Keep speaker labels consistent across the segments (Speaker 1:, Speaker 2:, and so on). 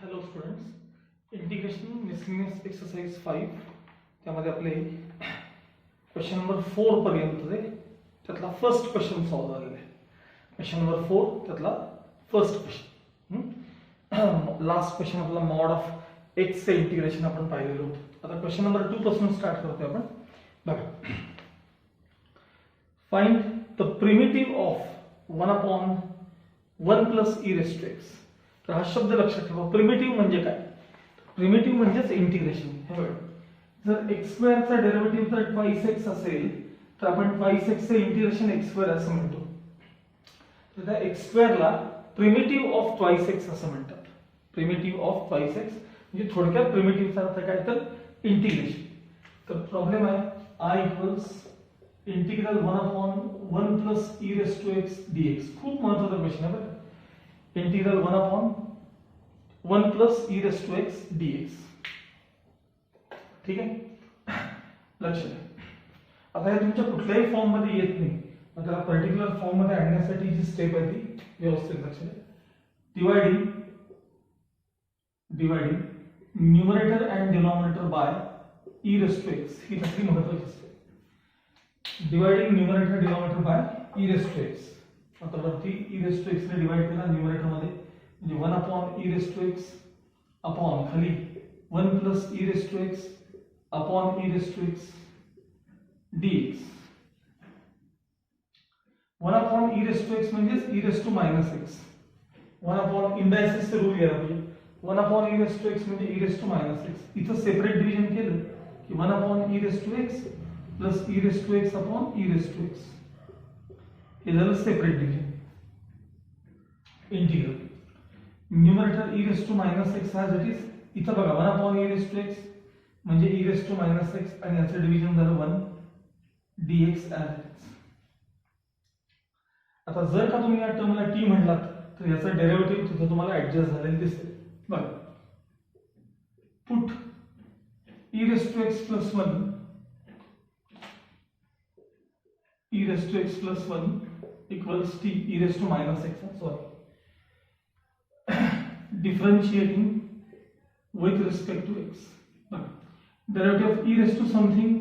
Speaker 1: Hello students, integration miscellaneous exercise 5 त्यामध्ये आपले question number 4 पर्यंत त्यातला फर्स्ट क्वेश्चन सॉल्व झालेला आहे. क्वेश्चन नंबर 4 त्यातला फर्स्ट क्वेश्चन. लास्ट क्वेश्चन आपला मॉड ऑफ एक्स चे इंटिग्रेशन आपण पाहिलेलं होतं. आता क्वेश्चन नंबर 2 पासून स्टार्ट करतोय आपण. बघा, find the primitive of 1/1 plus e raise to x. तर हा शब्द लक्षात ठेवा. प्रिमिटिव्ह म्हणजे काय? प्रिमिटिव्ह म्हणजेच इंटिग्रेशन. हे बघा, जर एक्स स्क्वेअरचा डेरिव्हेटिव्ह जर ट्वाइस एक्स असेल तर आपण ट्वाइस एक्स चे इंटिग्रेशन एक्स स्क्वेअर असं म्हणतो. तर त्या एक्स स्क्वेअरला प्रिमिटिव्ह ऑफ ट्वाइस एक्स असं म्हणतात. प्रिमिटिव्ह ऑफ ट्वाइस एक्स म्हणजे थोडक्यात प्रिमिटिव्हचा अर्थ काय तर इंटिग्रेशन. तर प्रॉब्लेम आहे i equals integral 1/1 plus e raise to x dx. खूप महत्त्वाचा क्वेश्चन आहे बरं. Integral 1/1 plus e raise to x dx. ठीक आहे, लक्षात घ्या. आता हे तुमच्या कुठल्याही फॉर्म मध्ये येत नाही, मग त्याला पर्टिक्युलर फॉर्म मध्ये आणण्यासाठी जी स्टेप आहे ती व्यवस्थित लक्षात घ्या. Dividing numerator and denominator by e raise to x ही त्यातली महत्त्वाची step. Dividing numerator denominator by e raise to x. आता वरती e रेज टू एक्स ने डिवाइड केला न्यूमरेटर मध्ये म्हणजे 1/e raise to x upon खाली 1 plus e raise to x upon e raise to x dx. 1/e raise to x म्हणजे e raise to minus x. 1 indices चे rule घ्यायला पाहिजे. 1/e raise to x म्हणजे e raise to minus x. इथं separate division केलं की 1/e raise to x plus e raise to x upon e raise to x. हे झालं separate division. Integral numerator e raise to minus x as it is. इथं बघा 1/e raise to x म्हणजे e raise to minus x आणि याचं division झालं 1 dx as it is. आता जर का तुम्ही या टर्मला t म्हणलात तर याचा डेरिव्हेटिव्ह तिथं तुम्हाला ऍडजस्ट झालेलं दिसेल. बघा, put e raise to x plus 1 e raised to x plus 1 equals t e raised to minus x. Sorry, differentiating with respect to x. Derivative of e raised to something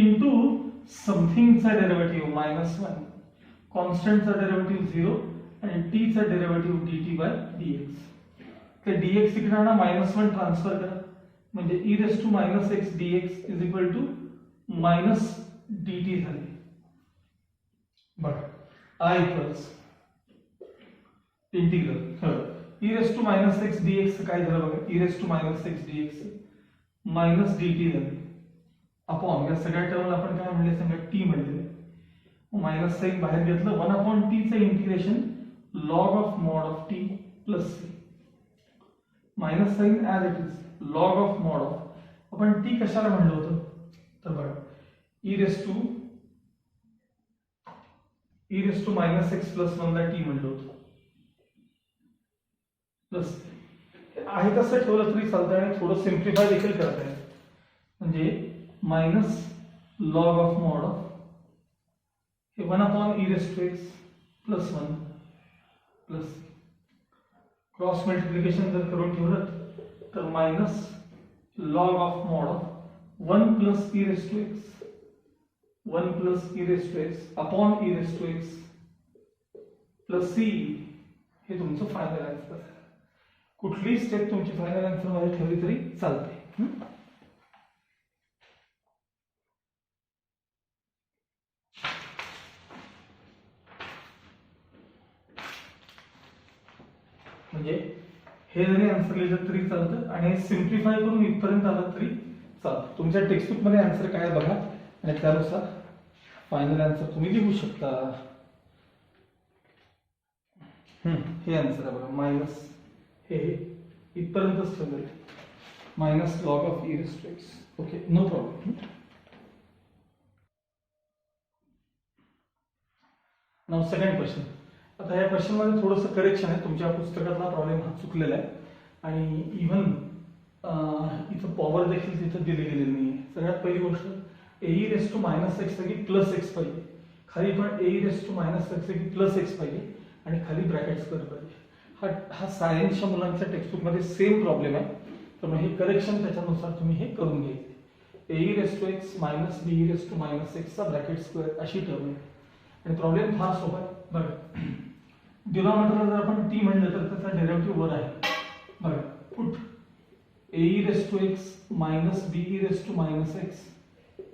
Speaker 1: into something चा derivative minus 1, constant चा derivative 0 आणि t चा derivative dt by dx. तर dx इकडे आणा, -1 transfer करा म्हणजे e raised to minus x dx is equal to minus dt झाले. बघा, i equals integral e raise to minus x dx काय झालं बघा. e raise to minus x dx minus dt झाले अपॉन या सगळ्या टर्मला आपण काय म्हणले सांगा t म्हणले. मायनस साइन बाहेर घेतलं 1/t चं integration log of mod of t plus c. Minus sine as it is log of mod of. आपण t कशाला म्हणलं होतं तर बघा e raise to minus x plus 1 ला t म्हणलं होतं. प्लस आहे तसं ठेवलं तरी चालतंय आणि थोडं सिम्प्लिफाय देखील करता येईल. म्हणजे minus log of mod of हे 1/e raise to x plus 1 plus cross multiplication जर करून ठेवलं तर minus log of mod of 1 plus e raise to x 1 plus e raise to x upon e raise to x plus c. हे तुमचं final answer आहे. कुठलीही step तुमची final answer मध्ये ठेवली तरी चालते. म्हणजे हे जरी आन्सर लिहिलं तरी चालतं आणि सिम्प्लिफाय करून इथपर्यंत आलं तरी चालतं. तुमच्या टेक्स्टबुक मध्ये आन्सर काय बघा आणि त्यानुसार फायनल आन्सर तुम्ही लिहू शकता. हे आन्सर आहे बघा. मायनस हे इथपर्यंतच ठेवलेलं आहे. Minus log of e raise to x. Okay, no problem. Now second question. आता या क्वेश्चन मध्ये थोडंसं करेक्शन आहे. तुमच्या पुस्तकातला प्रॉब्लेम हा चुकलेला आहे आणि इव्हन इथं पॉवर देखील तिथं दिली गेलेली नाही आहे. सगळ्यात पहिली गोष्ट ए रेज टू मायनस एक्स जागी प्लस एक्स पाहिजे. खाली पण ए रेज टू मायनस एक्स जागी प्लस एक्स पाहिजे आणि खाली ब्रॅकेट स्क्वेअर पाहिजे. हा सायन्सच्या मुलांच्या टेक्स्टबुकमध्ये सेम प्रॉब्लेम आहे, त्यामुळे हे करेक्शन त्याच्यानुसार तुम्ही हे करून घ्यायचे. A raise to x minus b raise to minus एक्सचा ब्रॅकेट स्क्वेअर अशी टर्म आहे. आणि प्रॉब्लेम फार सोपा आहे. बघा, डिनॉमिनेटरला जर आपण टी म्हणलं तर त्याचा डेरिव्हेटिव्ह वर आहे. बघा, put a raise to x minus b raise to minus x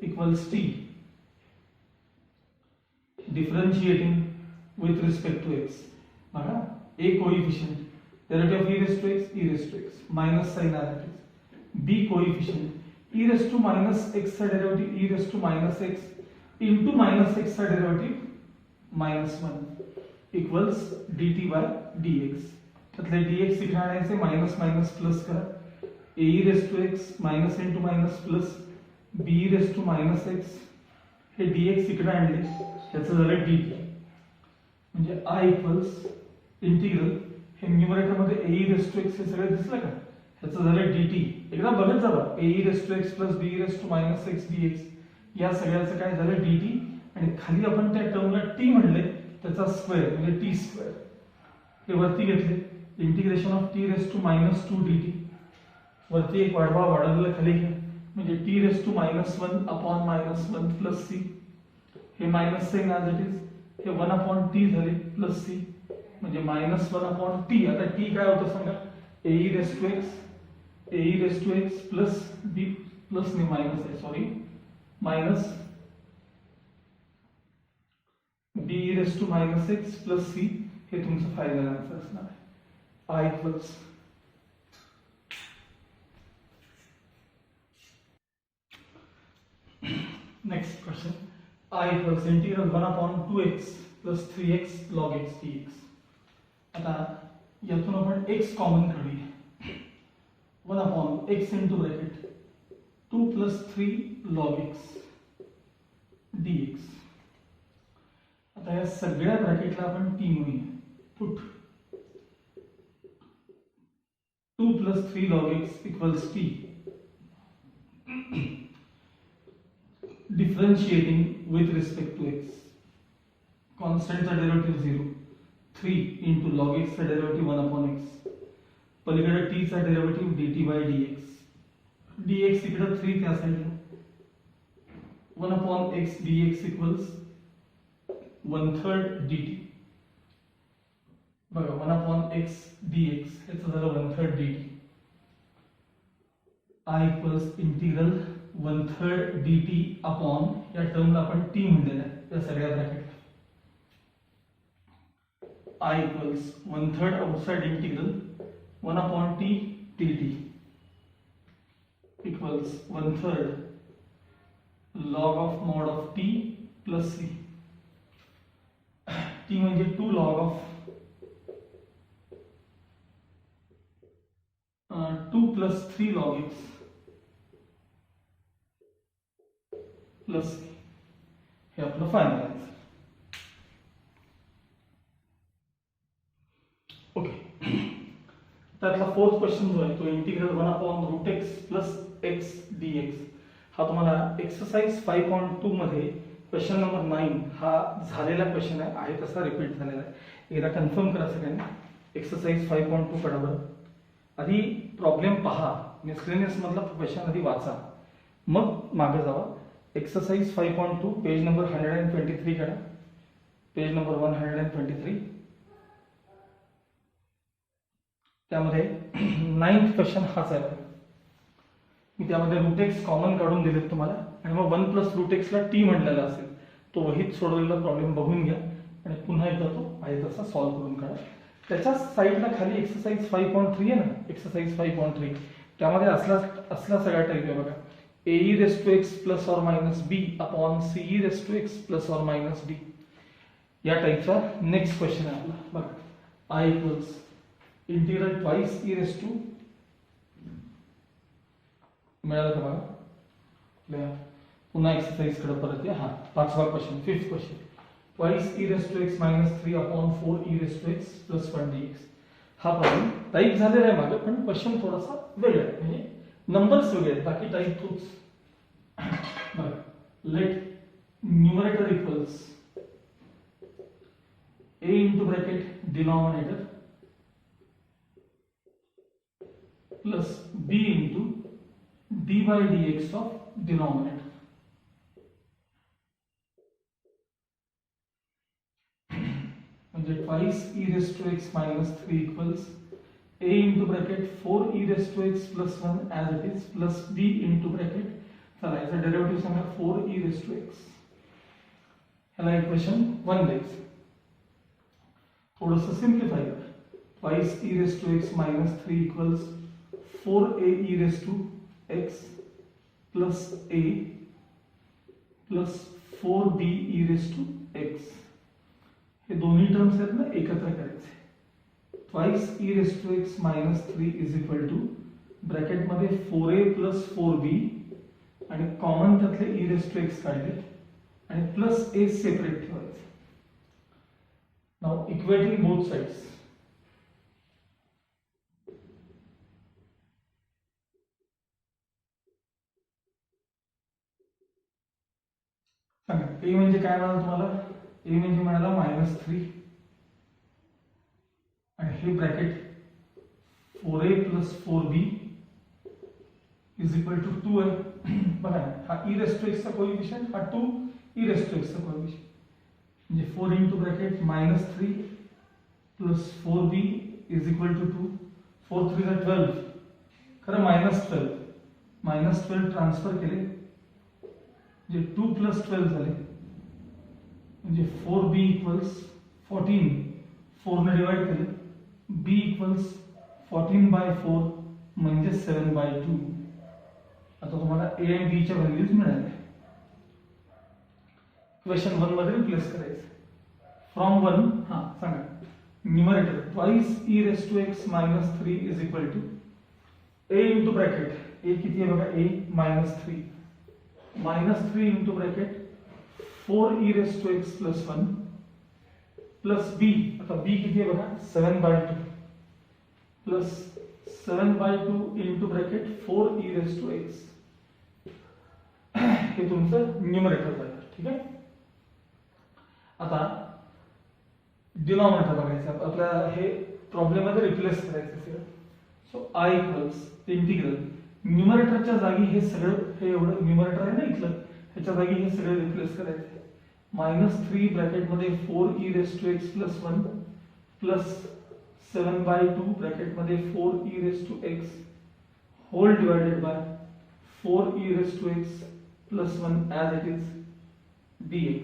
Speaker 1: equals t differentiating with respect to x. बघा, a coefficient, derivative of e raise to x e raise to x minus sine as it is. B coefficient e raise to minus x चा derivative e raise to minus x into minus x चा derivative minus 1 equals dt by dx. त्यातले dx इकडे आणायचे, minus minus plus करा. A raise to x minus into minus plus b raise to minus x, हे dx इकडे आणले, त्याचं झालं dt. म्हणजे i इक्वल्स इंटिग्रल, हे न्यूमरेटर मध्ये ए रेस टू एक्स हे सगळं दिसलं का, ह्याचं झालं dt. एकदा बघत जावा, a raise to x plus b raise to minus x dx, या सगळ्याचं काय झालं dt. आणि खाली आपण त्या टर्मला t म्हणले, त्याचा स्क्वेअर म्हणजे टी स्क्वेअर. हे वरती घेतले, integration of t raise to minus 2 dt. वरती एक वाढवा, वाढवलेला खाली घ्या, म्हणजे t raise to minus 1 upon minus 1 plus c. हे minus sine as it is, हे 1 अपॉन टी झाले प्लस सी, म्हणजे मायनस 1 अपॉन टी. आता टी काय होतं सांगा, a raise to x plus b plus नाही मायनस आहे, sorry, minus b raise to minus x plus c, हे तुमचं फायनल आन्सर असणार आहे. I equals next question, I equals integral 1 upon 2x plus 3x log x dx. आता यातून आपण x common काढूया, 1 upon x into bracket 2 plus 3 log x dx. आता या सगळ्या ब्रॅकेटला आपण t म्हणूया, put 2 plus 3 log x equals t differentiating with respect to x. Constant चा डेरिव्हेटिव्ह 0, 3 into log x चा डेरिव्हेटिव्ह 1 upon x, पलीकडे t चा derivative dt by dx. dx इकडे 3 त्या साईडला, 1 upon x dx equals 1/3 dt. बघा, 1 upon x dx याचं झालं 1/3 dt. I equals integral 1/3 dt upon, या टर्मला आपण t म्हणलेलं आहे त्या सगळ्या ब्रॅकेटला. I equals 1/3 outside integral 1 upon t dt equals 1/3 log of mod of t plus c. t म्हणजे 2 log of 2 plus 3 log x plus हे आपलं फायनल आन्सर. ओके, त्यातला फोर्थ क्वेश्चन जो आहे तो integral 1 upon root x plus x dx. हा तुम्हाला exercise 5.2 मध्ये क्वेश्चन नंबर 9 हा झालेला क्वेश्चन आहे तसा रिपीट झालेला आहे. एकदा कन्फर्म करा सगळ्यांनी. एक्सरसाइज 5.2 कडा बरं, आधी प्रॉब्लेम पहा, मिसलेनियस मधला क्वेश्चन आधी वाचा, मग मागे जावा. एक्सरसाइज 5.2 पेज नंबर 123 करा, पेज नंबर 123. त्यामध्ये 9th क्वेश्चन हाच आहे. मी त्यामध्ये रूट एक्स कॉमन काढून दिलेत तुम्हाला, आणि मग 1 प्लस रूट एक्सला टी म्हणलेला असेल तो वहीत सोडवलेला प्रॉब्लेम बघून घ्या आणि पुन्हा एकदा तो आहे तसा सॉल्व्ह करून काढा. त्याच्या साईडला खाली एक्सरसाइज 5.3 आहे ना, एक्सरसाइज 5.3 त्यामध्ये असला सगळा टाईप आहे बघा. A raise to x plus or minus b upon c raise to x plus or minus d, या टाईपचा नेक्स्ट क्वेश्चन आहे आपला. बघा, I equals integral twice e raise to, मिळालं का बघा. पुन्हा एक्सरसाइज कडे परत या. हा 5वा question, 5th question, twice e raise to x minus 3 upon 4 e raise to x plus 1 dx. हा प्रॉब्लेम टाईप झालेला आहे मागे, पण क्वेश्चन थोडासा वेगळा आहे, म्हणजे नंबर्स वेगळे आहेत, बाकी टाईप तोच. बघा, let numerator equals a into bracket denominator plus b into d by d x of denominator. म्हणजे twice e raise to x minus 3 equals a into bracket 4 e raised to x plus 1 as it is plus b into bracket, चला याचा derivative सांगा 4 e raised to x. ह्याला equation 1 द्यायचं. थोडंसं simplify करा. twice e raised to x minus 3 equals 4a e raised to x plus a plus 4b e raised to x. हे दोन्ही terms आहेत ना एकत्र करायचे. twice e raised to x minus 3 is equal to bracket मध्ये 4a plus 4b आणि common त्यातले e raised to x काढले आणि प्लस a सेपरेट ठेवायचे. Now equating both sides. सांगा a म्हणजे काय मिळालं तुम्हाला? a म्हणजे मिळाला -3 आणि हे bracket 4a plus 4b is equal to 2 आहे. बघा हा e raised to x चा कोएफिशिएंट, हा 2 e raised to x चा कोएफिशिएंट. म्हणजे 4 into bracket -3 plus 4b is equal to 2. 4 3 is 12. खरं -12 ट्रान्सफर केले म्हणजे 2 plus 12 झाले. म्हणजे 4b equals 14. 4 ने डिवाइड केले b equals 14 by 4 म्हणजे 7 by 2. आता तुम्हाला a आणि b च्या व्हॅल्यूज मिळाल्या. क्वेश्चन 1 मध्ये रिप्लेस करायचं. फ्रॉम 1 सांगा numerator twice e raised to x minus 3 is equal to a into bracket a किती आहे बघा a -3 into bracket 4 e raised to x plus 1 plus b. आता b किती आहे बघा 7 by 2 plus 7 by 2 into bracket 4 e raised to x. हे तुमचं numerator झालं. ठीक आहे. आता डिनॉमिनेटर बघायचं आपल्याला. हे प्रॉब्लेम मध्ये रिप्लेस करायचं सगळं. सो i इक्वल्स इंटिग्रल न्यूमरेटरच्या जागी हे सगळं, हे एवढं न्यूमरेटर आहे ना इथलं, ह्याच्या जागी हे सगळं रिप्लेस करायचं. -3 ब्रॅकेट मध्ये 4 e raised to x plus 1 plus 7 by 2 bracket मध्ये 4 e raised to x whole divided by 4 e raised to x plus 1 as it is dx.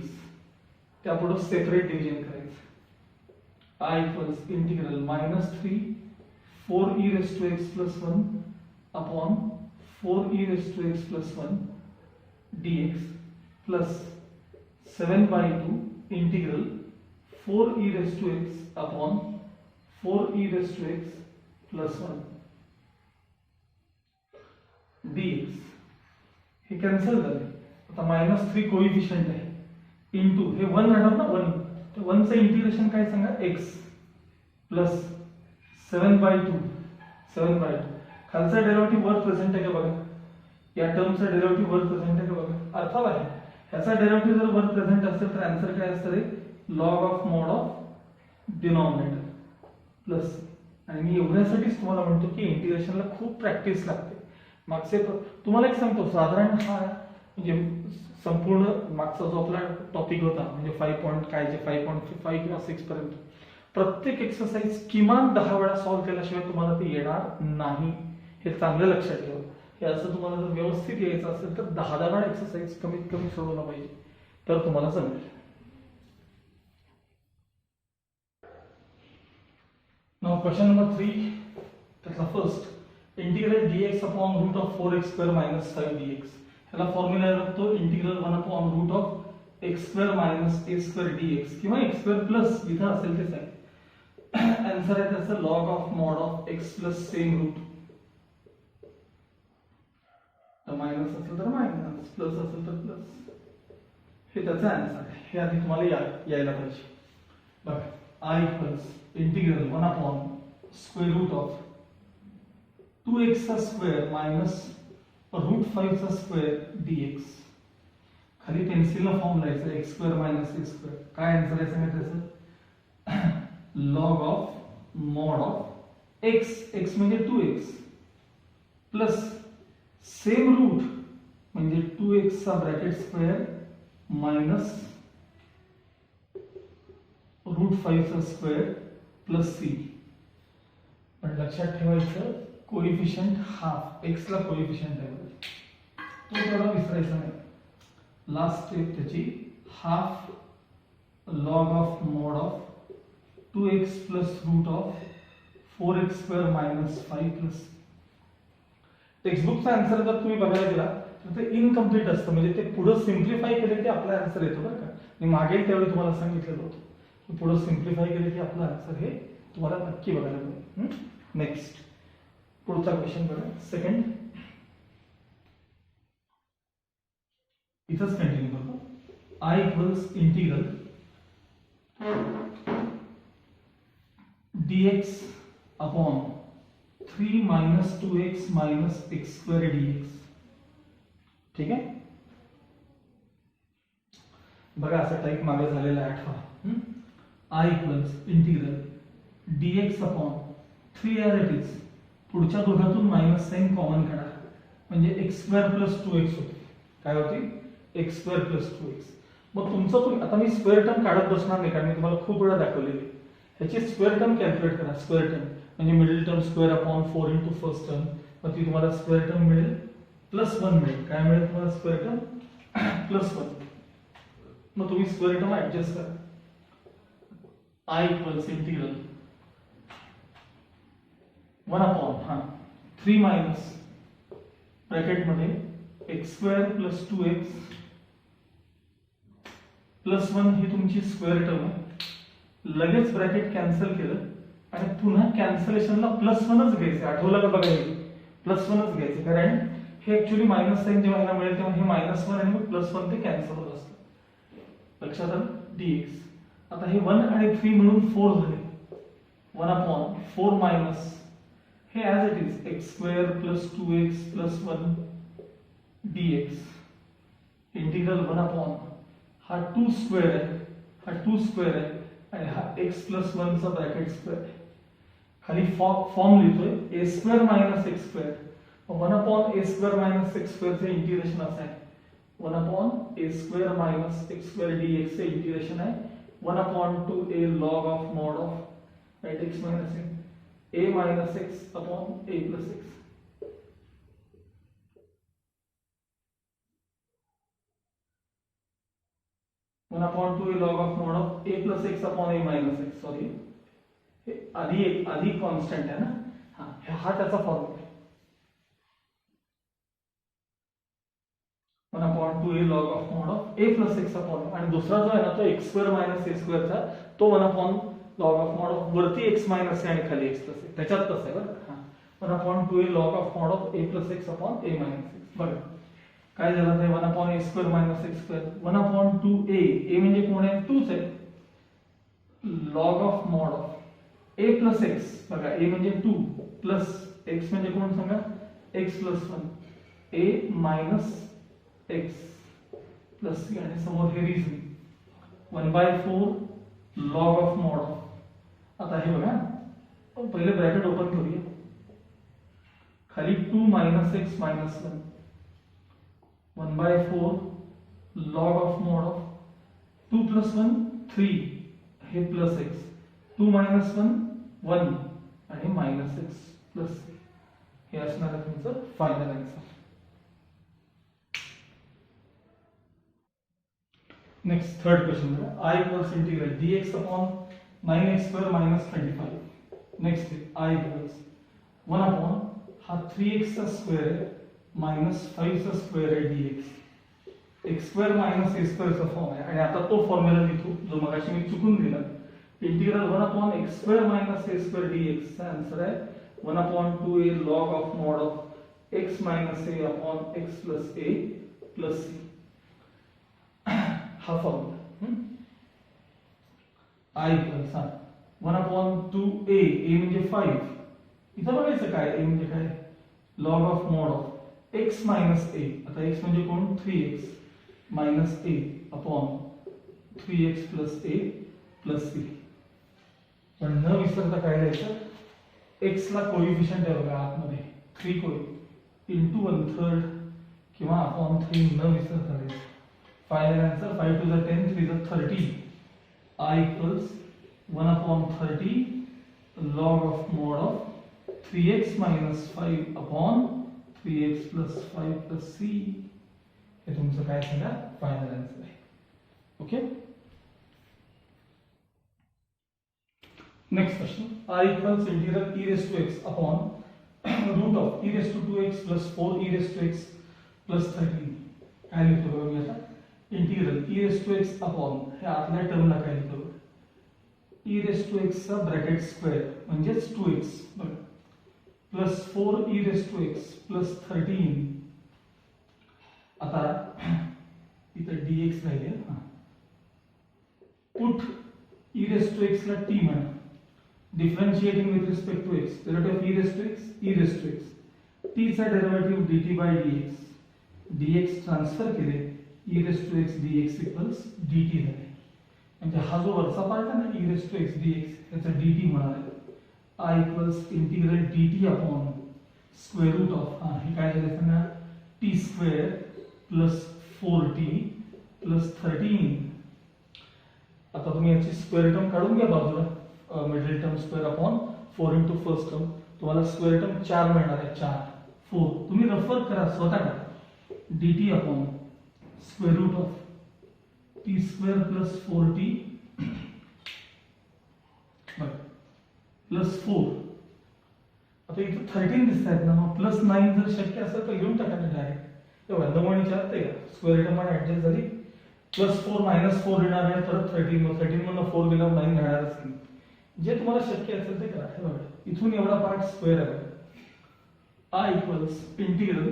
Speaker 1: त्यापुढे सेपरेट डिव्हिजन करायचं. i equals integral -3 4 e raised to x plus 1 upon 4 e raised to x plus 1 dx plus 7 by 2 integral 4 e raised to x upon 4 e raised to x plus 1 dx. हे cancel झाले. आता -3 coefficient आहे into हे 1 राहणार ना 1. तर 1 चं integration काय सांगा x प्लस 7 by 2 खालचा डेरिव्हेटिव्ह वर प्रेझेंट आहे का बघा. या टर्मचा डेरिव्हेटिव्ह वर प्रेझेंट आहे का बघा. अर्थात आहे. ह्याचा डेरिव्हेटिव्ह जर वर प्रेझेंट असेल तर आन्सर काय असतं रे log of mod of denominator plus. आणि मी एवढ्यासाठीच तुम्हाला म्हणतो की इंटिग्रेशनला खूप प्रॅक्टिस लागते. मागचे तुम्हाला एक सांगतो साधारण हा म्हणजे संपूर्ण मागचा जो आपला टॉपिक होता म्हणजे 5 पॉइंट काय जे 5.5 किंवा 6 पर्यंत प्रत्येक एक्सरसाइज किमान 10 वेळा सॉल्व्ह केल्याशिवाय तुम्हाला ते येणार नाही. हे चांगलं लक्षात ठेवा. हे असं तुम्हाला जर व्यवस्थित यायचं असेल तर 10 वेळा एक्सरसाइज कमीत कमी सोडवला पाहिजे तर तुम्हाला जमेल. नाउ क्वेश्चन नंबर 3 त्यातला first integral dx upon root of 4x square minus 5 dx. ह्याला फॉर्म्युला लागतो integral 1 upon root of x square minus a square dx किंवा x स्क्वेअर प्लस इथं असेल तेच आहे. आन्सर आहे त्याचं log of mod of x plus same root. Minus असेल तर मायनस प्लस असेल तर प्लस. हे त्याचा आन्सर आहे. हे आधी तुम्हाला यायला पाहिजे. बघा i equals integral 1 upon square root of 2x चा स्क्वेअर मायनस रूट 5 चा स्क्वेअर dx. खाली पेन्सिलला फॉर्म लिहायचा x square minus a square. काय आन्सर आहे सांगा त्याचं log of mod of x. x म्हणजे 2x प्लस सेम रूट म्हणजे 2x चा ब्रॅकेट स्क्वेअर मायनस √5 चा स्क्वेअर प्लस c. पण लक्षात ठेवायचं कोएफिशियंट हाफ, x ला कोएफिशियंट आहे तो थोडा विसरायचा नाही. लास्ट स्टेप त्याची half log of mod of 2x plus root of 4x square minus 5 plus. टेक्स्टबुकचा answer जर तुम्ही बघायला गेला तर ते इनकम्प्लीट असतं, म्हणजे ते पुढे सिम्प्लिफाय केले की आपला आन्सर येतो बरं का. मी मागेल त्यावेळी तुम्हाला सांगितलेलं होतं की पुढे सिम्प्लिफाय केले की आपला आन्सर हे तुम्हाला नक्की बघायला मिळेल. नेक्स्ट पुढचा क्वेश्चन बघा. सेकंड इथंच कंटिन्यू करतो. I equals integral dx upon 3 minus 2x minus x square dx. ठीक आहे. बघा असा टाइप मागे झालेला आहे आठवा. I equals integral dx upon 3 as it is. पुढच्या दोघातून मायनस साइन कॉमन काढा म्हणजे x स्क्वेअर प्लस 2x होते. काय होती? x square plus 2x. मग तुमचं आता मी स्क्वेअर टर्म काढत बसणार नाही कारण मी तुम्हाला खूप वेळा दाखवलेली. ह्याची स्क्वेअर टर्म कॅल्क्युलेट करा. स्क्वेअर टर्म म्हणजे middle term square upon 4 into first term. मग ती तुम्हाला स्क्वेअर टर्म मिळेल +1 मिळेल. काय मिळेल तुम्हाला? Square term +1. मग तुम्ही स्क्वेअर टर्म ऍडजस्ट करा. I equals integral 1 upon 3 minus bracket मध्ये x स्क्वेअर प्लस 2x +1 ही तुमची स्क्वेअर टर्म आहे. लगेच ब्रॅकेट कॅन्सल केलं आणि पुन्हा कॅन्सलेशनला +1च घ्यायचं. आठवलं का बघा? +1च घ्यायचं कारण हे ऍक्च्युअली मायनस साइन जेव्हा ह्याला मिळेल तेव्हा हे -1 आणि मग +1 ते कॅन्सल होत असतं. लक्षात आलं? dx. आता हे 1 आणि 3 मिळून 4 झाले. 1 अपॉन 4 मायनस हे as it is x square plus 2x plus 1 dx. Integral 1 upon हा 2 स्क्वेअर आहे, हा 2 स्क्वेअर आहे आणि हा x प्लस 1 चा ब्रॅकेट स्क्वेअर आहे. खाली फॉर्म लिहितोय a square minus x square. 1 upon a square minus x square चे इंटिग्रेशन असं आहे. 1 upon a square minus x square dx चे इंटिग्रेशन आहे 1 upon 2a log of mod of right x minus a minus x upon a plus x. One upon 2 log of mod of a plus x upon a minus x. Sorry आधी constant आहे ना. हा त्याचा formula आहे. 1 upon 2a log of mod of a plus x upon, आणि दुसरा जो आहे ना तो x square minus a square चा तो 1 upon log of mod of वरती x मायनस a आणि खाली x प्लस a. त्याच्यात तसं आहे बरं. 1 upon 2a log of mod of a plus x upon a minus x. बघा काय झालं ते 1 upon a square minus x square 1 upon 2a. a म्हणजे कोण आहे? 2च आहे. log of mod of a plus x. बघा a म्हणजे 2 प्लस x म्हणजे कोण सांगा? x plus 1 a minus x plus c आणि समोर हे reasoning 1/4 log of mod of. आता हे बघा पहिले ब्रॅकेट ओपन करूया. खाली 2 minus x minus 1 1/4 log of mod of 2 plus 1 3 हे प्लस x 2 minus 1 1 आणि minus x plus c. हे असणार आहे तुमचं final answer. Next third question है. I equals integral dx upon 9x square minus 25. Next I equals 1 upon हा 3x चा square है माइनस 5 चा स्क्वेअर है dx. x square minus a square चा फॉर्म आहे आणि आता तो फॉर्म्युला लिखू जो मगाशी मी चुकून दिला. इंटीग्रल 1 अपॉन x square minus a square dx चा आंसर है 1 upon 2a log of mod of x minus a upon x plus a plus c. हा formula I equals 1 upon 2a. a म्हणजे 5. इथं बघायचं काय a म्हणजे काय? log of mod of x minus a. आता x म्हणजे कोण? 3x minus a upon 3x plus a plus c. पण न विसरता काय लिहायचं? x ला कोएफिशियंट आहे बघा आतमध्ये 3 इंटू 1/3 किंवा अपॉन 3 न विसर करायचं. Final answer 5 to the 10, 3 to the 30. I equals 1 upon 30 log of mod of 3x minus 5 upon 3x plus 5 plus c. हे तुमचं काय सांगा फायनल आन्सर आहे. Okay. Next question. R equals integral e raised to x upon root of e raised to 2x plus 4 e raised to x plus 13. काय लिहितो बघा मी आता. Integral e raised to x upon हे आतल्या टर्मला काय लिहितो e raised to x चा bracket square म्हणजेच 2x बघा plus 4 e raised to x plus 13. आता इथं dx राहिले. Put e raised to x ला t म्हणा. Differentiating with respect to x, derivative of e raised to x, e raised to x. t चा derivative dt by dx, dx transfer केले e raised to x dx equals dt झाले. म्हणजे हा जो वरचा part आहे ना e raised to x dx त्याचा dt होणार आहे. I equals integral dt upon square root of हे काय झालं सांगा t square plus 4t plus 13. आता तुम्ही याची स्क्वेअर टर्म काढून घ्या बाजूला. Middle term square upon 4 into first term. तुम्हाला स्क्वेअर टर्म 4 मिळणार आहे. 4 4 तुम्ही रेफर करा स्वतः करा. dt upon square root of t square plus 4t plus 4. आता इथं 13 दिसत आहेत ना, मग प्लस 9 जर शक्य असेल तर घेऊन टाका डायरेक्ट. तेव्हा नमून चालते का स्क्वेअर टर्म मध्ये ऍडजस्ट झाली. प्लस 4 मायनस 4 येणार आहे परत 13. मग 13 मधून 4 गेला 9 राहणारच नाही. जे तुम्हाला शक्य असेल ते करा. हे बघा इथून एवढा पार्ट स्क्वेअर आहे. I equals integral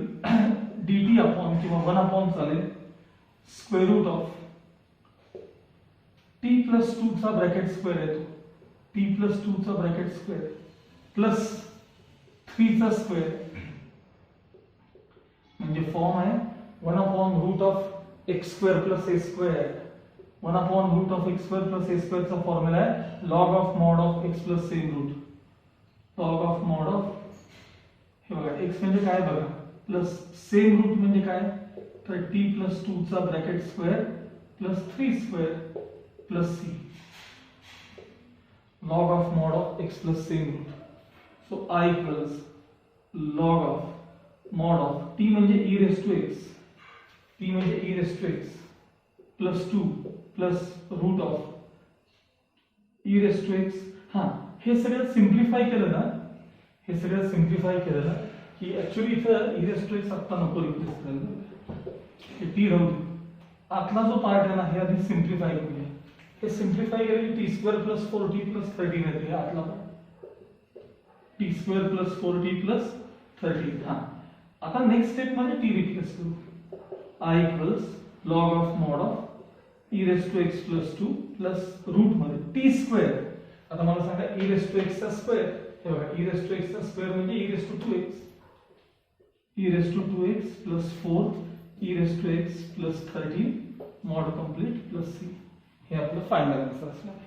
Speaker 1: dt upon किंवा 1 अपॉन चालेल square root of t plus 2 चा ब्रॅकेट स्क्वेअर येतो. t प्लस 2 चा ब्रॅकेट स्क्वेअर प्लस 3 चा स्क्वेअर म्हणजे फॉर्म आहे 1 upon root of x square plus a square. 1 upon root of x square plus a square चा formula आहे log of mod of x plus same root. log of mod of हे बघा x म्हणजे काय बघा plus same route म्हणजे काय तर t प्लस 2 चा bracket square plus 3 square plus c. log of mod of x plus same root. So I equals log of mod of t म्हणजे e raised to x, t म्हणजे e raised to x प्लस 2 plus root of e raised to x. हां हे सगळं simplify केलं ना, हे सगळं सिम्प्लिफाय केलं ना की ऍक्च्युअली इथं e raised to x आता नको रिप्लेस करायला. हे t राहू दे. आतला जो पार्ट आहे ना हे आधी सिम्प्लिफाय करूया. हे सिम्प्लिफाय केलं की t square plus 4t plus 13 येते. आतला t square plus 4t plus 13. हां आता नेक्स्ट स्टेप मध्ये t रिप्लेस करू. I equals log of mod of e raised to x plus 2 plus root मध्ये t स्क्वेअर. आता मला सांगा e raised to x चा स्क्वेअर. हे बघा e raised to x चा स्क्वेअर म्हणजे e raised to 2x. e raised to 2x plus 4 e raised to x plus 13 mod complete plus c. हे आपलं फायनल आन्सर असणार आहे.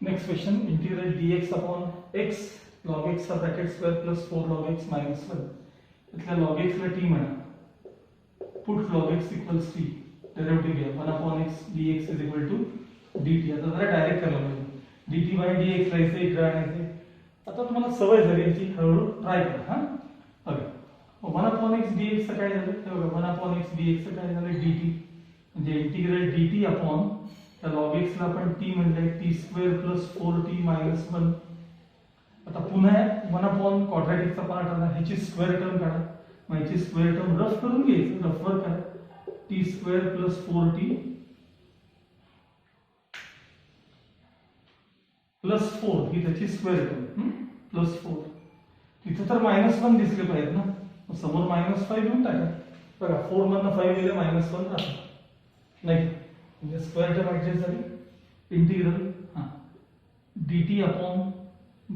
Speaker 1: Next question. Integral dx upon x log x चा bracket square plus 4 log x minus 1. इथल्या log x ला t म्हणा. Put log x equals t. Derivative घ्या 1 अपॉन x dx is equal to dt. आता जरा डायरेक्ट करायला पाहिजे. dt बाय dx ला इथे इकडे आणायचे. आता तुम्हाला सवय झाली याची, हळूहळू ट्राय करा. हां बघा 1 अपॉन x dx चं काय झालं ते बघा. 1 अपॉन x dx चं काय झालं dt म्हणजे इंटिग्रल dt अपॉन त्या log x ला आपण t म्हणले t square plus 4t minus 1. आता पुन्हा 1 अपॉन क्वाड्रॅटिकचा पार्ट आला. ह्याची स्क्वेअर टर्म काढा. मग ह्याची स्क्वेअर टर्म रफ करून घ्यायचं. रफवर करा. t square plus 4t plus 4 ही त्याची स्क्वेअर टर्म प्लस 4. तिथे तर मायनस 1 दिसले पाहिजेत ना, समोर मायनस 5 घेऊन टाका. बघा 4 मधनं 5 गेले मायनस 1 राहतं नाही म्हणजे स्क्वेअर टर्म ऍडजस्ट झाली. इंटिग्रल dt अपॉन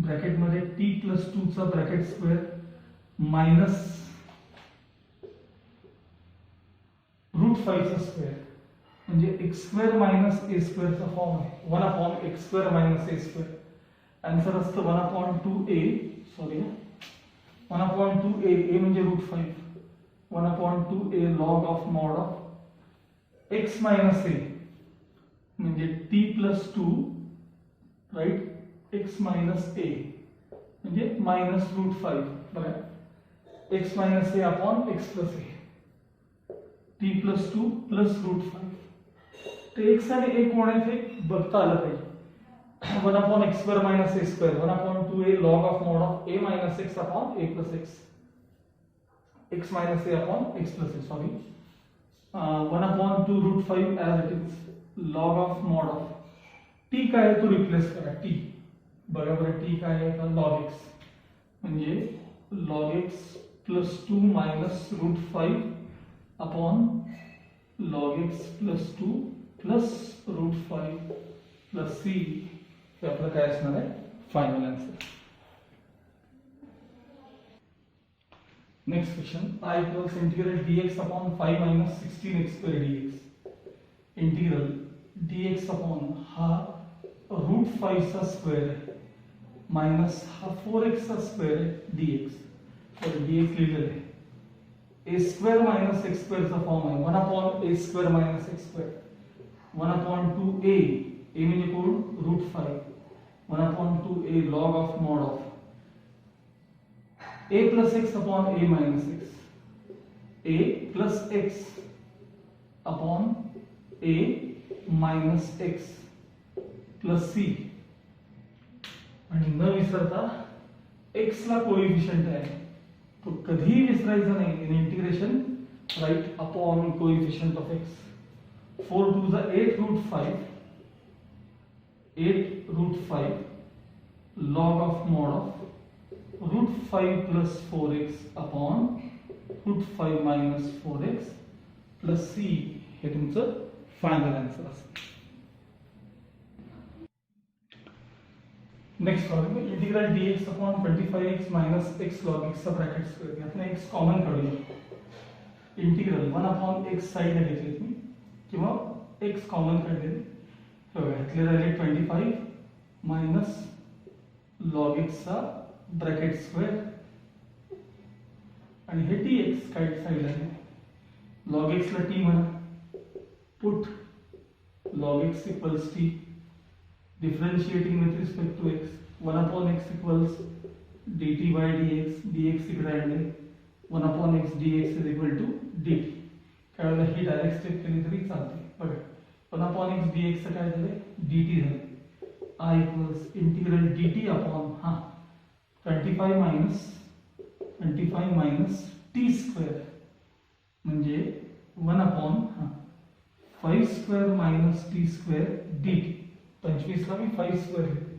Speaker 1: ब्रॅकेट मध्ये t प्लस 2 चा ब्रॅकेट स्क्वेअर मायनस रूट 5 चा स्क्वेअर म्हणजे x square minus a square चा फॉर्म आहे. 1 अपॉन x square minus a square. Answer असतं 1 अपॉन 2a सॉरी 1/2 a म्हणजे √5 1/2 a log of mod of x minus a म्हणजे t plus 2 right x minus a म्हणजे -√5 बघा x minus a upon x plus a t plus 2 plus √5 तर x आणि a कोण आहे ते बघता आलं पाहिजे 1/x² minus a² 1/2 a log of mod of a minus x upon a plus x x minus a upon x plus a sorry 1/2 √5 as it is log of mod of t काय आहे तो replace करा t बरोबर t काय आहे तर log x म्हणजे log x plus 2 minus √5 upon log x plus 2 plus √5 plus c हे आपलं काय असणार आहे final answer. Next question I equals integral dx upon 5 minus 16x² dx integral dx upon हा √5 चा स्क्वेअर आहे मायनस हा 4x चा स्क्वेअर आहे dx तर dx लिहिलेलं आहे a² minus x² चा फॉर्म आहे 1/a² minus x² 1/2 a म्हणजे कोण √5 1/2 a log of mod of a plus x upon a minus x a plus x upon a minus x plus c आणि न विसरता x ला कोएफिशिएंट आहे तो कधीही विसरायचा नाही in integration right upon coefficient of x 4 2 is 8 √5 log of mod of √5 plus 4x upon √5 minus 4x plus c हे तुमचं फायनल आन्सर असेल. Next problem integral dx upon 25x minus x log x चा bracket square यातनं x common काढूया integral 1/x साइडला घेतले मी किंवा x common काढले घातले राहिले 25 मायनस log x चा ब्रॅकेट स्क्वेअर आणि हे dx काय साइडला आहे log x ला t म्हणा put log x equals t differentiating with respect to x 1/x equals dt by dx dx इकडे आणले 1/x dx is equal to dt काय वेळेला ही डायरेक्ट स्टेप केली तरी चालते बघा 1/x dx चं काय झाले dt झाले I equals integral dt upon 25 minus t square म्हणजे 1/5 square minus t square dt 25 ला मी 5 स्क्वेअर घेते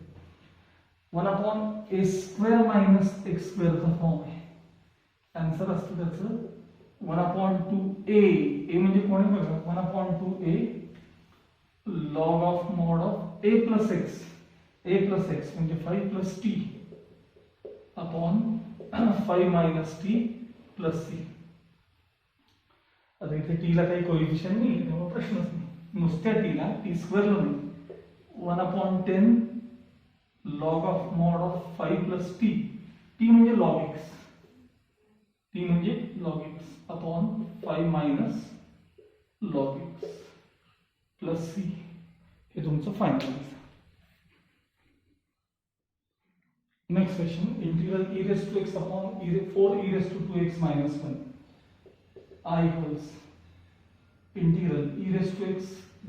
Speaker 1: 1/a² minus x² चा फॉर्म आहे आन्सर असतं त्याचं 1/2a a म्हणजे कोण आहे बघा 1/2a log of mod of a plus x म्हणजे 5 plus t upon 5 minus t plus c आता इथे t ला काही कोएफिशिएंट नाही तेव्हा प्रश्नच नाही नुसत्या t ला t स्क्वेअर ला नाही 1/10 log of mod of 5 plus t t म्हणजे log x t म्हणजे log x upon 5 minus log x plus c हे तुमचं final answer. Next question integral e raised to x upon 4 e raised to 2x minus 1 I equals integral e raised to x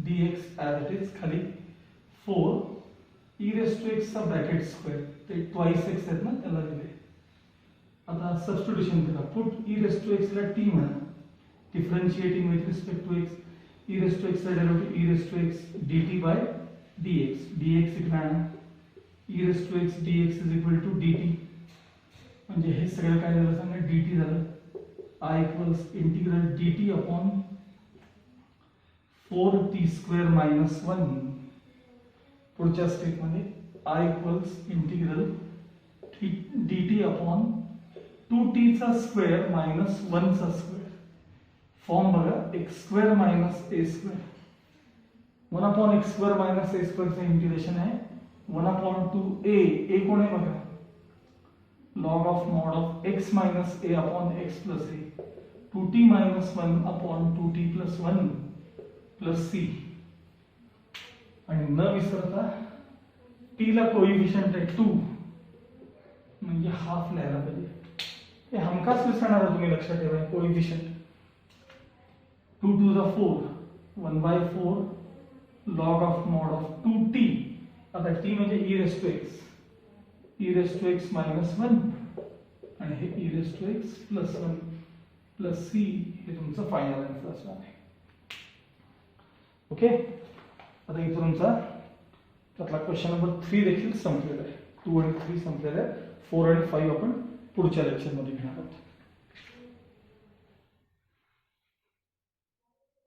Speaker 1: dx as it is खाली 4 e raised to x चा bracket square ते twice x आहेत ना त्याला दिले आता substitution करा put e raised to x ला t म्हणा differentiating with respect to x e raised to x चा derivative e raised to x dt by dx dx इकडे आणा e raised to x dx is equal to dt म्हणजे हे सगळं काय झालं सांगा dt झालं I equals integral dt upon 4t square minus 1 पुढच्या स्टेप मध्ये I equals integral dt upon 2t चा स्क्वेअर minus 1 चा स्क्वेअर फॉर्म बघा x² minus a² 1/x² minus a² चं इंटिग्रेशन आहे 1/2a a कोण आहे बघा log of mod of x minus a upon x plus a 2t minus 1 upon 2t plus 1 plus c आणि न विसरता t ला कोइफिशियंट आहे 2 म्हणजे हाफ लिहायला पाहिजे. हे हमखास विसरणार आहे तुम्ही, लक्षात ठेवा. Coefficient 2 to the 4 1 by 4 log of mod of 2t. आता t म्हणजे e raised to x minus 1 आणि हे e raised to x plus 1 plus c हे तुमचं फायनल आन्सर असणार आहे. ओके, आता इथे तुमचा त्यातला क्वेश्चन नंबर 3 देखील संपलेला आहे. 2 आणि 3 संपलेला आहे. 4 आणि 5 आपण पुढच्या लेक्चरमध्ये घेणार आहोत.